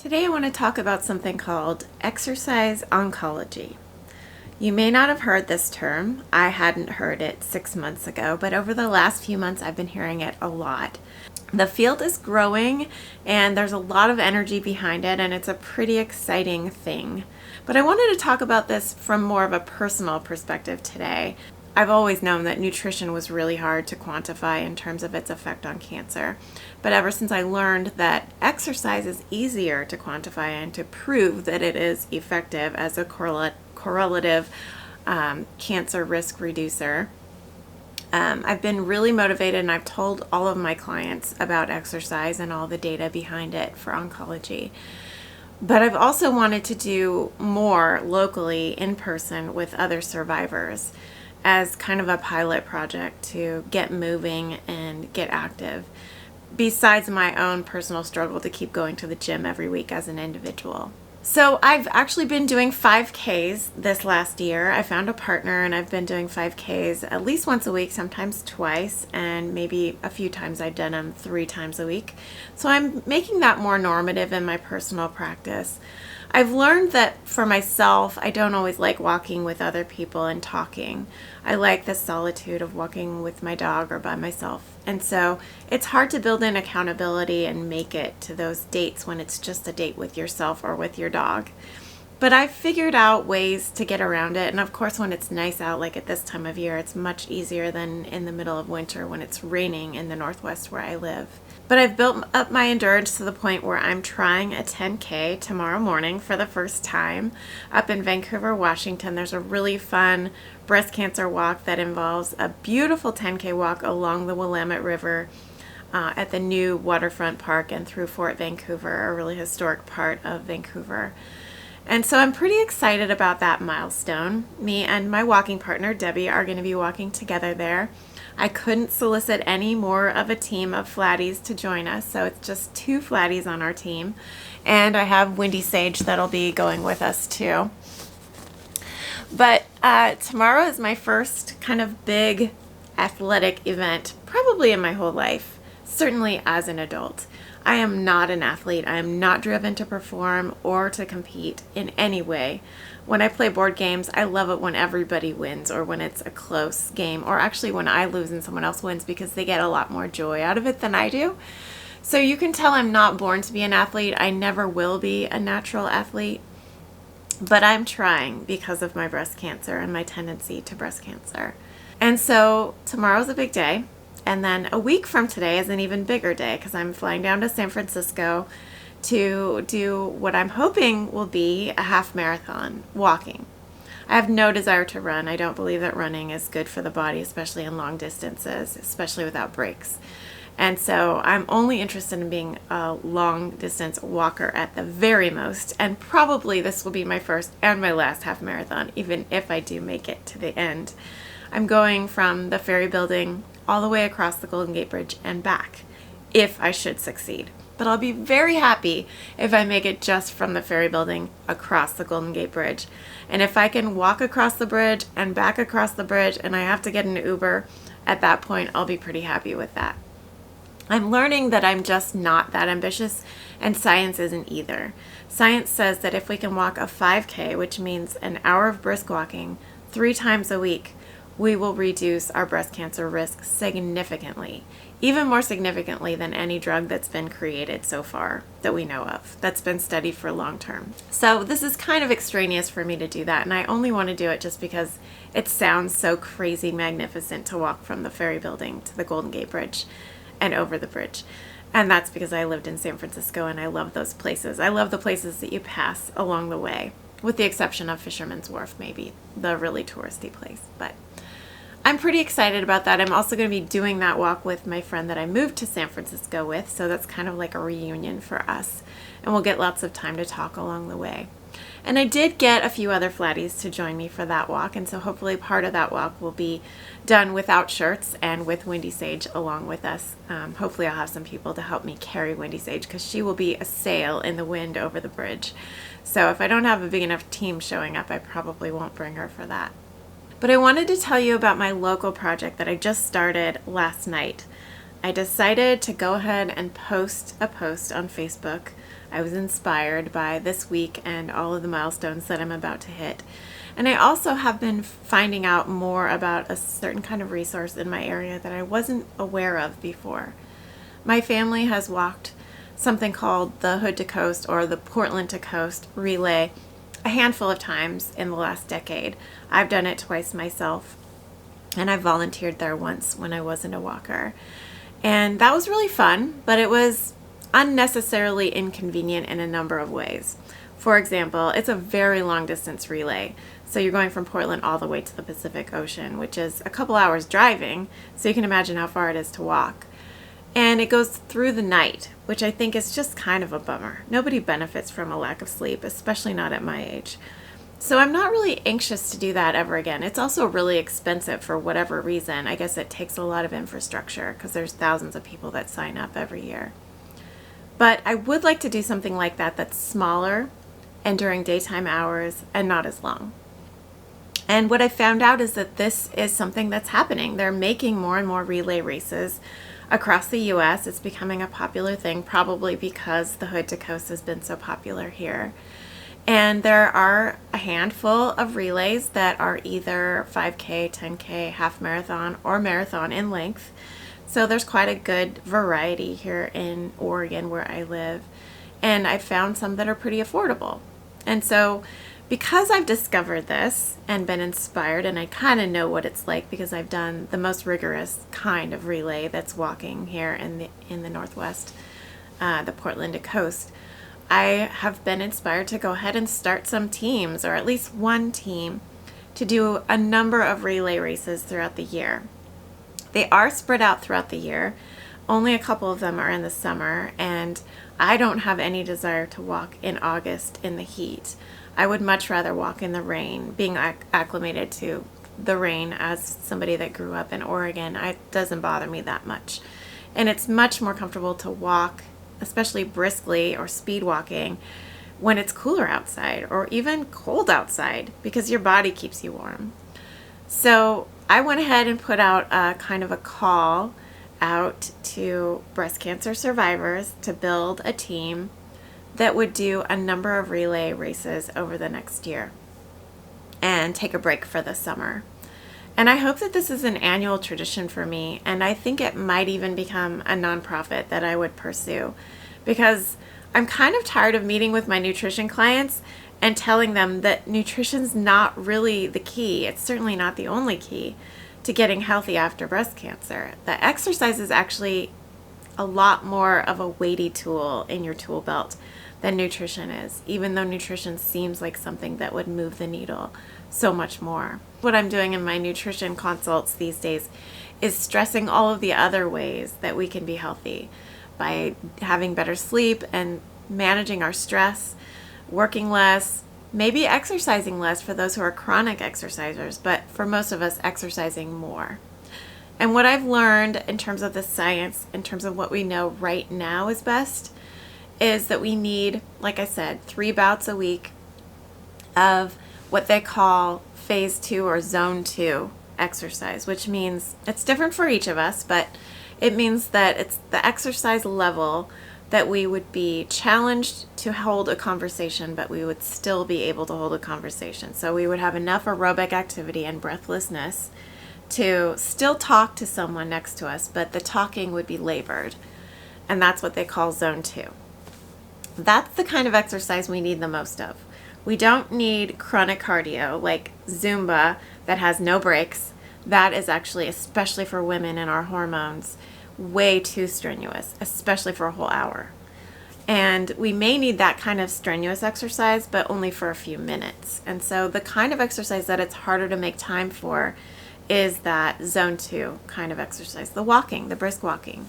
Today I want to talk about something called exercise oncology. You may not have heard this term. I hadn't heard it 6 months ago, but over the last few months I've been hearing it a lot. The field is growing and there's a lot of energy behind it, and it's a pretty exciting thing. But I wanted to talk about this from more of a personal perspective today. I've always known that nutrition was really hard to quantify in terms of its effect on cancer. But ever since I learned that exercise is easier to quantify and to prove that it is effective as a correlative cancer risk reducer, I've been really motivated, and I've told all of my clients about exercise and all the data behind it for oncology. But I've also wanted to do more locally in person with other survivors as kind of a pilot project to get moving and get active, besides my own personal struggle to keep going to the gym every week as an individual. So I've actually been doing 5Ks this last year. I found a partner and I've been doing 5Ks at least once a week, sometimes twice, and maybe a few times I've done them 3 times a week. So I'm making that more normative in my personal practice. I've learned that for myself, I don't always like walking with other people and talking. I like the solitude of walking with my dog or by myself. And so it's hard to build in accountability and make it to those dates when it's just a date with yourself or with your dog. But I've figured out ways to get around it. And of course, when it's nice out, like at this time of year, it's much easier than in the middle of winter when it's raining in the Northwest where I live. But I've built up my endurance to the point where I'm trying a 10K tomorrow morning for the first time up in Vancouver, Washington. There's a really fun breast cancer walk that involves a beautiful 10K walk along the Willamette River at the new waterfront park and through Fort Vancouver, a really historic part of Vancouver. And so I'm pretty excited about that milestone. Me and my walking partner, Debbie, are going to be walking together there. I couldn't solicit any more of a team of flatties to join us, so it's just 2 flatties on our team. And I have Windy Sage that'll be going with us too. But tomorrow is my first kind of big athletic event, probably in my whole life, certainly as an adult. I am not an athlete. I am not driven to perform or to compete in any way. When I play board games, I love it when everybody wins or when it's a close game, or actually when I lose and someone else wins, because they get a lot more joy out of it than I do. So you can tell I'm not born to be an athlete. I never will be a natural athlete, but I'm trying because of my breast cancer and my tendency to breast cancer. And so tomorrow's a big day. And then a week from today is an even bigger day because I'm flying down to San Francisco to do what I'm hoping will be a half marathon walking. I have no desire to run. I don't believe that running is good for the body, especially in long distances, especially without breaks. And so I'm only interested in being a long distance walker at the very most. And probably this will be my first and my last half marathon, even if I do make it to the end. I'm going from the ferry building all the way across the Golden Gate Bridge and back, if I should succeed. But I'll be very happy if I make it just from the ferry building across the Golden Gate Bridge. And if I can walk across the bridge and back across the bridge and I have to get an Uber, at that point I'll be pretty happy with that. I'm learning that I'm just not that ambitious, and science isn't either. Science says that if we can walk a 5K, which means an hour of brisk walking, 3 times a week, we will reduce our breast cancer risk significantly, even more significantly than any drug that's been created so far that we know of, that's been studied for long term. So this is kind of extraneous for me to do that, and I only want to do it just because it sounds so crazy magnificent to walk from the ferry building to the Golden Gate Bridge and over the bridge. And that's because I lived in San Francisco and I love those places. I love the places that you pass along the way, with the exception of Fisherman's Wharf, maybe, the really touristy place. But I'm pretty excited about that. I'm also going to be doing that walk with my friend that I moved to San Francisco with, so that's kind of like a reunion for us. And we'll get lots of time to talk along the way. And I did get a few other flatties to join me for that walk, and so hopefully part of that walk will be done without shirts and with Windy Sage along with us. Hopefully I'll have some people to help me carry Windy Sage, because she will be a sail in the wind over the bridge. So if I don't have a big enough team showing up, I probably won't bring her for that. But I wanted to tell you about my local project that I just started last night. I decided to go ahead and post a post on Facebook. I was inspired by this week and all of the milestones that I'm about to hit. And I also have been finding out more about a certain kind of resource in my area that I wasn't aware of before. My family has walked something called the Hood to Coast or the Portland to Coast relay a handful of times in the last decade. I've done it twice myself, and I volunteered there once when I wasn't a walker. And that was really fun, but it was unnecessarily inconvenient in a number of ways. For example, it's a very long distance relay. So you're going from Portland all the way to the Pacific Ocean, which is a couple hours driving, so you can imagine how far it is to walk. And it goes through the night, which I think is just kind of a bummer. Nobody benefits from a lack of sleep, especially not at my age. So I'm not really anxious to do that ever again. It's also really expensive for whatever reason. I guess it takes a lot of infrastructure because there's thousands of people that sign up every year. But I would like to do something like that that's smaller and during daytime hours and not as long. And what I found out is that this is something that's happening. They're making more and more relay races across the U.S. It's becoming a popular thing, probably because the Hood to Coast has been so popular here. And there are a handful of relays that are either 5K, 10K, half marathon, or marathon in length. So there's quite a good variety here in Oregon where I live. And I found some that are pretty affordable. And so because I've discovered this and been inspired, and I kind of know what it's like because I've done the most rigorous kind of relay that's walking here in the Northwest, the Portland to Coast, I have been inspired to go ahead and start some teams, or at least one team, to do a number of relay races throughout the year. They are spread out throughout the year. Only a couple of them are in the summer, and I don't have any desire to walk in August in the heat. I would much rather walk in the rain. Being acclimated to the rain as somebody that grew up in Oregon, it doesn't bother me that much. And it's much more comfortable to walk, especially briskly or speed walking, when it's cooler outside or even cold outside because your body keeps you warm. So I went ahead and put out a kind of a call out to breast cancer survivors to build a team that would do a number of relay races over the next year and take a break for the summer. And I hope that this is an annual tradition for me, and I think it might even become a nonprofit that I would pursue, because I'm kind of tired of meeting with my nutrition clients and telling them that nutrition's not really the key. It's certainly not the only key to getting healthy after breast cancer. The exercise is actually a lot more of a weighty tool in your tool belt than nutrition is, even though nutrition seems like something that would move the needle so much more. What I'm doing in my nutrition consults these days is stressing all of the other ways that we can be healthy by having better sleep and managing our stress, working less, maybe exercising less for those who are chronic exercisers, but for most of us, exercising more. And what I've learned in terms of the science, in terms of what we know right now is best, is that we need, like I said, 3 bouts a week of what they call phase 2 or zone 2 exercise, which means it's different for each of us, but it means that it's the exercise level that we would be challenged to hold a conversation, but we would still be able to hold a conversation. So we would have enough aerobic activity and breathlessness to still talk to someone next to us, but the talking would be labored. And that's what they call zone 2. That's the kind of exercise we need the most of. We don't need chronic cardio like Zumba that has no breaks. That is actually, especially for women and our hormones, way too strenuous, especially for a whole hour. And we may need that kind of strenuous exercise, but only for a few minutes. And so the kind of exercise that it's harder to make time for is that zone 2 kind of exercise, the walking, the brisk walking.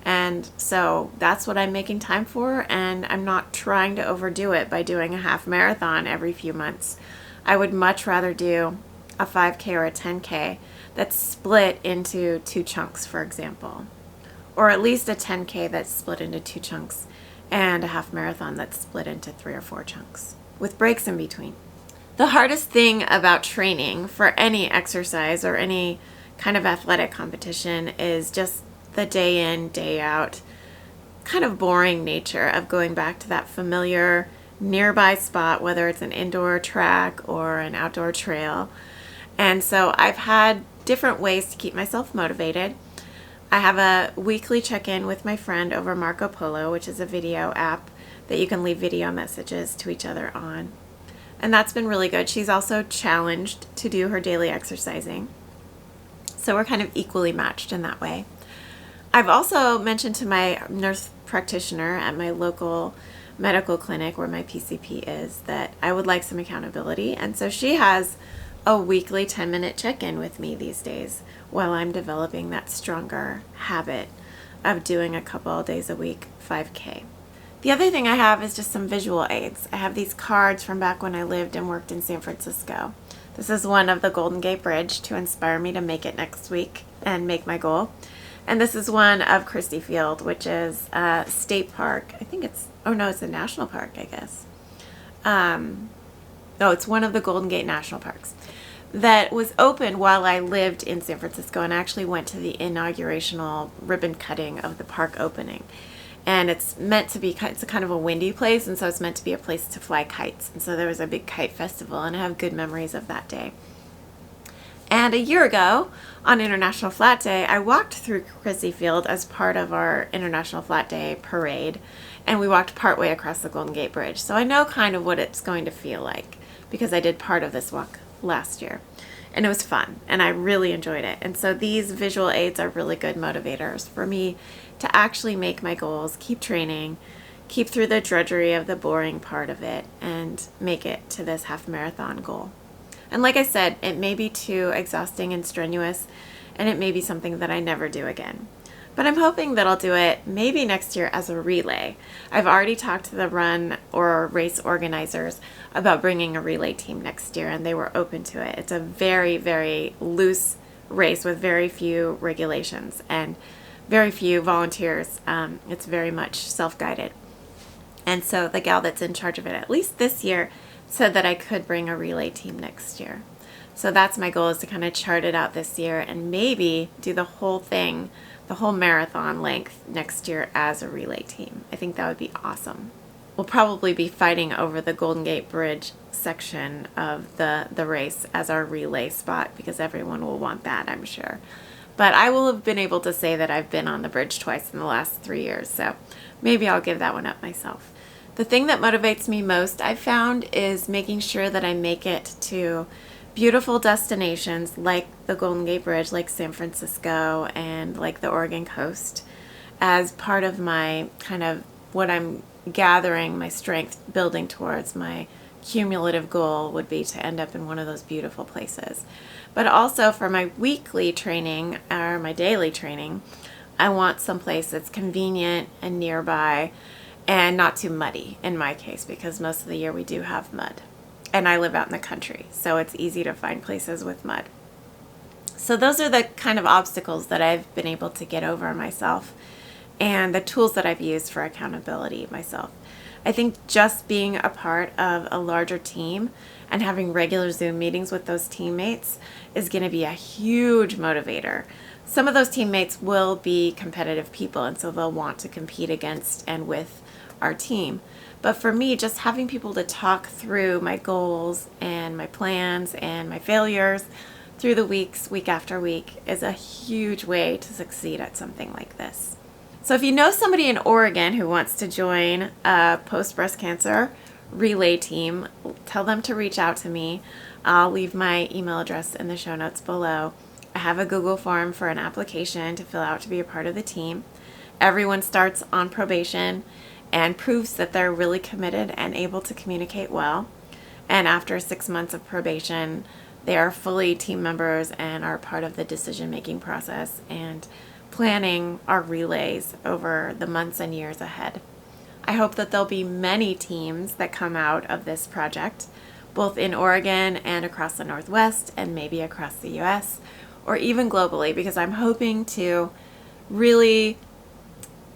And so that's what I'm making time for, and I'm not trying to overdo it by doing a half marathon every few months. I would much rather do a 5K or a 10K that's split into 2 chunks, for example, or at least a 10K that's split into 2 chunks and a half marathon that's split into 3 or 4 chunks with breaks in between. The hardest thing about training for any exercise or any kind of athletic competition is just the day in, day out, kind of boring nature of going back to that familiar nearby spot, whether it's an indoor track or an outdoor trail. And so I've had different ways to keep myself motivated. I have a weekly check-in with my friend over Marco Polo, which is a video app that you can leave video messages to each other on. And that's been really good. She's also challenged to do her daily exercising. So we're kind of equally matched in that way. I've also mentioned to my nurse practitioner at my local medical clinic where my PCP is that I would like some accountability. And so she has a weekly 10-minute check-in with me these days while I'm developing that stronger habit of doing a couple days a week 5K. The other thing I have is just some visual aids. I have these cards from back when I lived and worked in San Francisco. This is one of the Golden Gate Bridge to inspire me to make it next week and make my goal. And this is one of Christie Field, which is a state park. I think it's, oh no, it's a national park, I guess. No, it's one of the Golden Gate National Parks that was open while I lived in San Francisco, and I actually went to the inaugurational ribbon cutting of the park opening. And it's meant to be, it's a kind of a windy place, and so it's meant to be a place to fly kites. And so there was a big kite festival, and I have good memories of that day. And a year ago, on International Flat Day, I walked through Christie Field as part of our International Flat Day parade, and we walked partway across the Golden Gate Bridge. So I know kind of what it's going to feel like because I did part of this walk last year. And it was fun, and I really enjoyed it. And so these visual aids are really good motivators for me to actually make my goals, keep training, keep through the drudgery of the boring part of it, and make it to this half marathon goal. And like I said, it may be too exhausting and strenuous, and it may be something that I never do again. But I'm hoping that I'll do it maybe next year as a relay. I've already talked to the run or race organizers about bringing a relay team next year, and they were open to it. It's a very, very loose race with very few regulations and very few volunteers. It's very much self-guided. And so the gal that's in charge of it, at least this year, said that I could bring a relay team next year. So that's my goal, is to kind of chart it out this year and maybe do the whole thing, the whole marathon length next year as a relay team. I think that would be awesome. We'll probably be fighting over the Golden Gate Bridge section of the race as our relay spot because everyone will want that, I'm sure. But I will have been able to say that I've been on the bridge twice in the last 3 years, so maybe I'll give that one up myself. The thing that motivates me most, I've found, is making sure that I make it to beautiful destinations like the Golden Gate Bridge, like San Francisco, and like the Oregon coast as part of my kind of what I'm gathering, my strength building towards. My cumulative goal would be to end up in one of those beautiful places. But also for my weekly training or my daily training, I want someplace that's convenient and nearby and not too muddy in my case, because most of the year we do have mud. And I live out in the country, so it's easy to find places with mud. So those are the kind of obstacles that I've been able to get over myself and the tools that I've used for accountability myself. I think just being a part of a larger team and having regular Zoom meetings with those teammates is going to be a huge motivator. Some of those teammates will be competitive people, and so they'll want to compete against and with our team. But for me, just having people to talk through my goals and my plans and my failures through the weeks, week after week, is a huge way to succeed at something like this. So if you know somebody in Oregon who wants to join a post-breast cancer relay team, tell them to reach out to me. I'll leave my email address in the show notes below. I have a Google form for an application to fill out to be a part of the team. Everyone starts on probation and proves that they're really committed and able to communicate well. And after 6 months of probation, they are fully team members and are part of the decision-making process and planning our relays over the months and years ahead. I hope that there'll be many teams that come out of this project, both in Oregon and across the Northwest and maybe across the US or even globally, because I'm hoping to really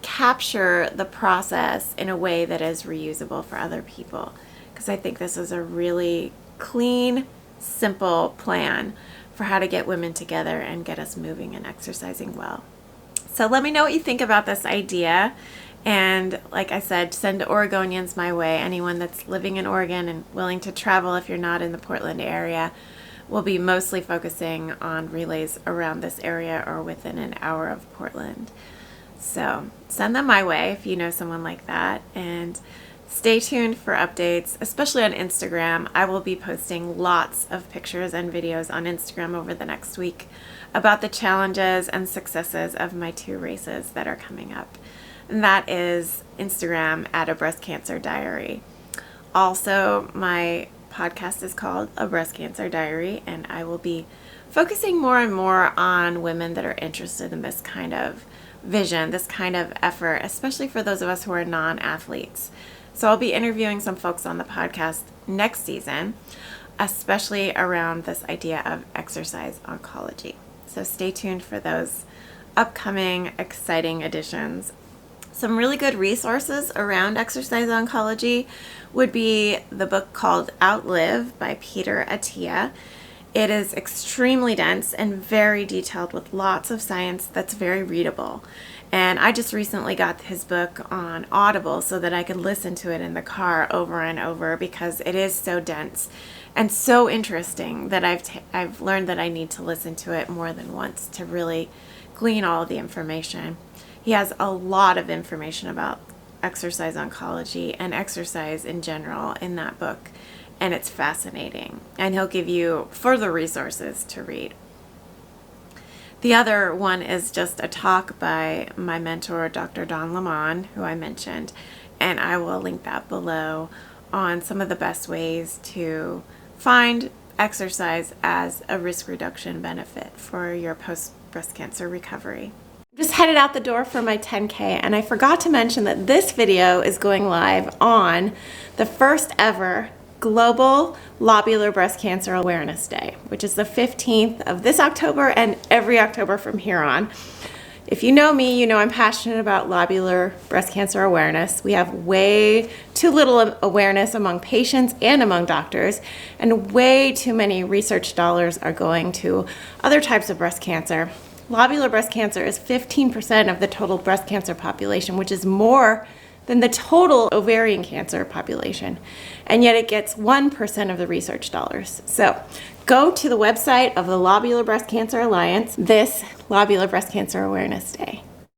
capture the process in a way that is reusable for other people, because I think this is a really clean, simple plan for how to get women together and get us moving and exercising well. So let me know what you think about this idea. And like I said, send Oregonians my way. Anyone that's living in Oregon and willing to travel if you're not in the Portland area. We'll be mostly focusing on relays around this area or within an hour of Portland. So send them my way if you know someone like that. And stay tuned for updates, especially on Instagram. I will be posting lots of pictures and videos on Instagram over the next week about the challenges and successes of my 2 races that are coming up. And that is Instagram at A Breast Cancer Diary. Also, my podcast is called A Breast Cancer Diary, and I will be focusing more and more on women that are interested in this kind of vision, this kind of effort, especially for those of us who are non-athletes. So I'll be interviewing some folks on the podcast next season, especially around this idea of exercise oncology. So stay tuned for those upcoming exciting editions. Some really good resources around exercise oncology would be the book called Outlive by Peter Attia. It is extremely dense and very detailed with lots of science that's very readable. And I just recently got his book on Audible so that I could listen to it in the car over and over because it is so dense and so interesting that I've learned that I need to listen to it more than once to really glean all of the information. He has a lot of information about exercise oncology and exercise in general in that book, and it's fascinating. And he'll give you further resources to read. The other one is just a talk by my mentor, Dr. Don Lemon, who I mentioned, and I will link that below on some of the best ways to find exercise as a risk reduction benefit for your post-breast cancer recovery. Just headed out the door for my 10K, and I forgot to mention that this video is going live on the first ever Global Lobular Breast Cancer Awareness Day, which is the 15th of this October and every October from here on. If you know me, you know I'm passionate about lobular breast cancer awareness. We have way too little awareness among patients and among doctors, and way too many research dollars are going to other types of breast cancer. Lobular breast cancer is 15% of the total breast cancer population, which is more than the total ovarian cancer population. And yet it gets 1% of the research dollars. So go to the website of the Lobular Breast Cancer Alliance this Lobular Breast Cancer Awareness Day.